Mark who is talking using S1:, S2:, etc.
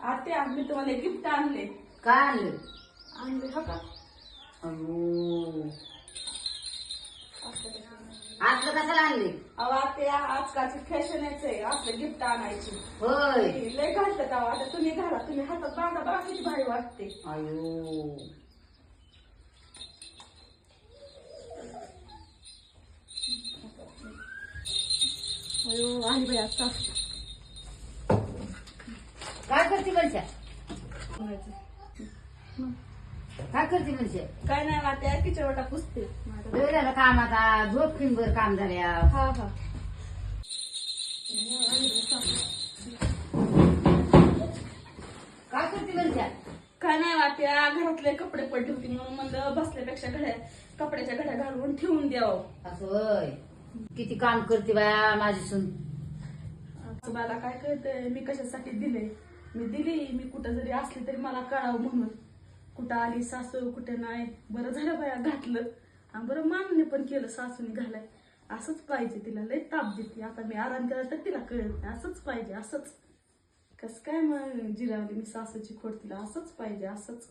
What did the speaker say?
S1: आत्या मी तुम्हाला गिफ्ट आणले.
S2: काय आणलं?
S1: आणले हो का?
S2: अयो, असलं कशाला आणले?
S1: अहो आत्या आजकालची फॅशनच आहे असलं गिफ्ट आणायची.
S2: होय.
S1: लय घालतात अहो. आता तुम्ही घाला, तुम्ही हातात बांधा बघा किती भारी वाटते.
S2: अयो,
S1: अयो आली बाई आता.
S2: काय करते मनुष्या? काय करते मनुष्या?
S1: काय नाही आत्या किचन वाटा पुसते.
S2: वेळ झालं काम, आता झोप किंबर काम झाल्या.
S1: हा हा
S2: काय करते मनुष्या?
S1: काय नाही वाट्या घरातले कपडे पडले होते म्हणून म्हणलं बसल्यापेक्षा कपड्याच्या घड्या घालून ठेवून द्यावं.
S2: असं होय. किती काम करते बाया माझी सून.
S1: असं मला काय कळतंय मी कशासाठी दिले. मी दिली, मी कुठं जरी असली तरी मला कळावं म्हणून. कुठं आली सासू कुठे नाही. बरं झालं बाया घातलं आणि बरं मान्य पण केलं सासूने घालाय. असंच पाहिजे. तिला लय ताप देते. आता मी आराम केला तर तिला कळत नाही. असंच पाहिजे असंच. कस काय मग जिरावली मी सासूची खोड. तिला असंच पाहिजे असंच.